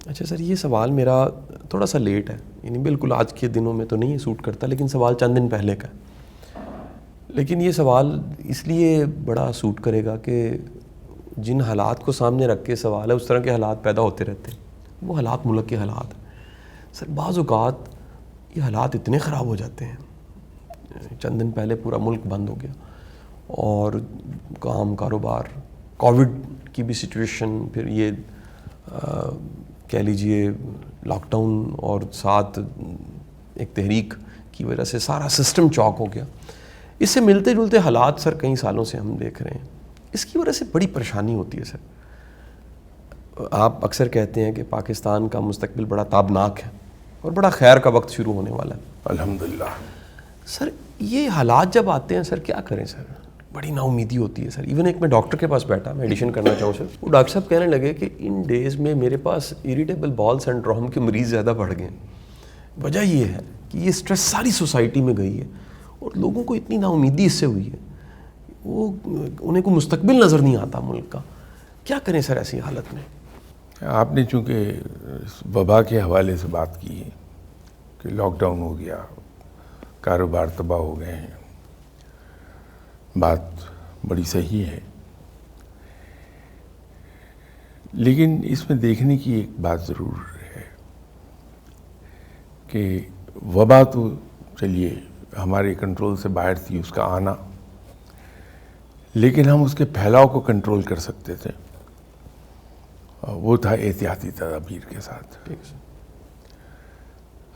اچھا سر، یہ سوال میرا تھوڑا سا لیٹ ہے، یعنی بالکل آج کے دنوں میں تو نہیں یہ سوٹ کرتا، لیکن سوال چند دن پہلے کا ہے. لیکن یہ سوال اس لیے بڑا سوٹ کرے گا کہ جن حالات کو سامنے رکھ کے سوال ہے اس طرح کے حالات پیدا ہوتے رہتے ہیں. وہ حالات ملک کے حالات ہیں سر. بعض اوقات یہ حالات اتنے خراب ہو جاتے ہیں. چند دن پہلے پورا ملک بند ہو گیا اور کام کاروبار، کووڈ کی بھی سچویشن، پھر یہ کہہ لیجئے لاک ڈاؤن اور ساتھ ایک تحریک کی وجہ سے سارا سسٹم چاک ہو گیا. اس سے ملتے جلتے حالات سر کئی سالوں سے ہم دیکھ رہے ہیں. اس کی وجہ سے بڑی پریشانی ہوتی ہے سر. آپ اکثر کہتے ہیں کہ پاکستان کا مستقبل بڑا تابناک ہے اور بڑا خیر کا وقت شروع ہونے والا ہے. الحمدللہ. سر یہ حالات جب آتے ہیں سر کیا کریں سر؟ بڑی نا امیدی ہوتی ہے سر. ایون ایک میں ڈاکٹر کے پاس بیٹھا، میں ایڈیشن کرنا چاہوں سر، وہ ڈاکٹر صاحب کہنے لگے کہ ان ڈیز میں میرے پاس اریٹیبل بال سنڈروم کے مریض زیادہ بڑھ گئے. وجہ یہ ہے کہ یہ سٹریس ساری سوسائٹی میں گئی ہے اور لوگوں کو اتنی نا امیدی اس سے ہوئی ہے، وہ انہیں کوئی مستقبل نظر نہیں آتا ملک کا. کیا کریں سر ایسی حالت میں؟ آپ نے چونکہ وبا کے حوالے سے بات کی ہے کہ لاک ڈاؤن ہو گیا، کاروبار تباہ ہو گئے ہیں، بات بڑی صحیح ہے. لیکن اس میں دیکھنے کی ایک بات ضرور ہے کہ وبا تو چلیے ہمارے کنٹرول سے باہر تھی اس کا آنا، لیکن ہم اس کے پھیلاؤ کو کنٹرول کر سکتے تھے. وہ تھا احتیاطی تدابیر کے ساتھ.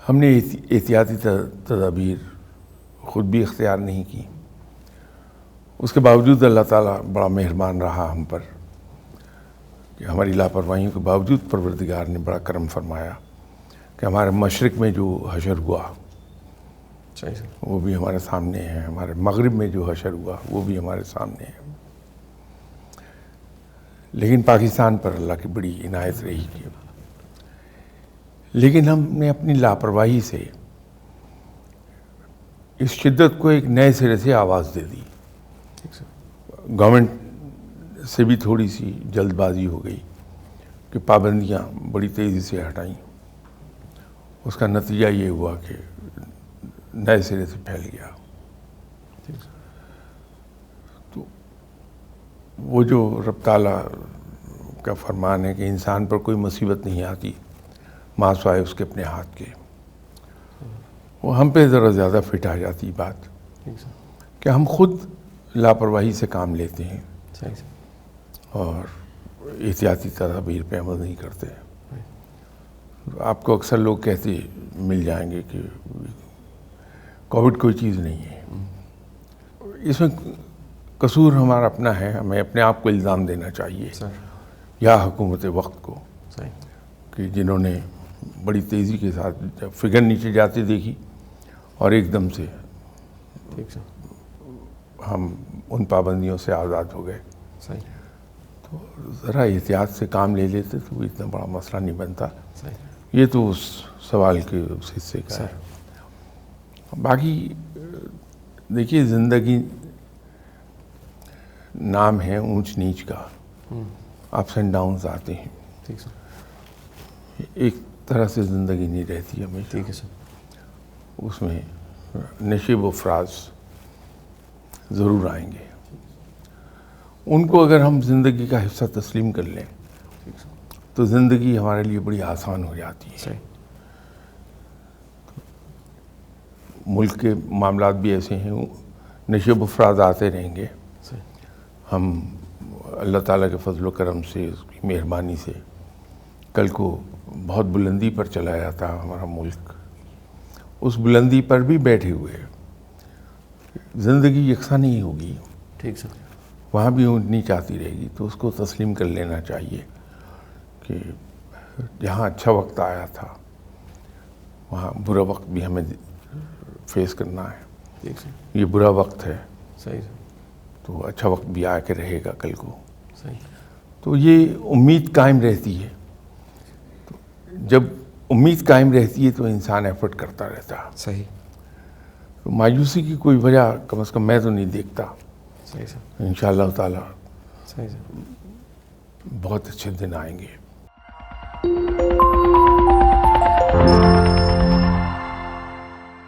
ہم نے احتیاطی تدابیر خود بھی اختیار نہیں کی. اس کے باوجود اللہ تعالیٰ بڑا مہربان رہا ہم پر کہ ہماری لاپرواہیوں کے باوجود پروردگار نے بڑا کرم فرمایا کہ ہمارے مشرق میں جو حشر ہوا وہ بھی ہمارے سامنے ہے، ہمارے مغرب میں جو حشر ہوا وہ بھی ہمارے سامنے ہے. لیکن پاکستان پر اللہ کی بڑی عنایت رہی کہ لیکن ہم نے اپنی لاپرواہی سے اس شدت کو ایک نئے سرے سے آواز دے دی. گورنمنٹ سے بھی تھوڑی سی جلد بازی ہو گئی کہ پابندیاں بڑی تیزی سے ہٹائیں. اس کا نتیجہ یہ ہوا کہ نئے سرے سے پھیل گیا. تو وہ جو رب تعالیٰ کا فرمان ہے کہ انسان پر کوئی مصیبت نہیں آتی ماں سوائے اس کے اپنے ہاتھ کے، وہ ہم پہ ذرا زیادہ فٹ آ جاتی بات کہ ہم خود لاپرواہی سے کام لیتے ہیں اور احتیاطی تدابیر پہ عمل نہیں کرتے. آپ کو اکثر لوگ کہتے مل جائیں گے کہ کووڈ کوئی چیز نہیں ہے. اس میں قصور ہمارا اپنا ہے. ہمیں اپنے آپ کو الزام دینا چاہیے یا حکومت وقت کو کہ جنہوں نے بڑی تیزی کے ساتھ جب فگر نیچے جاتے دیکھی اور ایک دم سے ہم ان پابندیوں سے آزاد ہو گئے. تو ذرا احتیاط سے کام لے لیتے تو وہ اتنا بڑا مسئلہ نہیں بنتا. یہ تو اس سوال کے اس حصے کا ہے. باقی دیکھیے زندگی نام ہے اونچ نیچ کا، اپس اینڈ ڈاؤنز آتے ہیں. ایک طرح سے زندگی نہیں رہتی ہمیشہ. اس میں نشیب و فراز ضرور آئیں گے. ان کو اگر ہم زندگی کا حصہ تسلیم کر لیں تو زندگی ہمارے لیے بڑی آسان ہو جاتی ہے. ملک کے معاملات بھی ایسے ہیں، نشیب و فراز آتے رہیں گے. ہم اللہ تعالیٰ کے فضل و کرم سے، اس کی مہربانی سے کل کو بہت بلندی پر چلا جاتا ہمارا ملک. اس بلندی پر بھی بیٹھے ہوئے زندگی یکساں نہیں ہوگی. وہاں بھی اونچ نیچ آتی رہے گی. تو اس کو تسلیم کر لینا چاہیے کہ جہاں اچھا وقت آیا تھا وہاں برا وقت بھی ہمیں فیس کرنا ہے. یہ برا وقت ہے تو اچھا وقت بھی آ کے رہے گا کل کو. تو یہ امید قائم رہتی ہے. تو جب امید قائم رہتی ہے تو انسان ایفرٹ کرتا رہتا ہے. تو مایوسی کی کوئی وجہ کم از کم میں تو نہیں دیکھتا. انشاءاللہ تعالی بہت اچھے دن آئیں گے.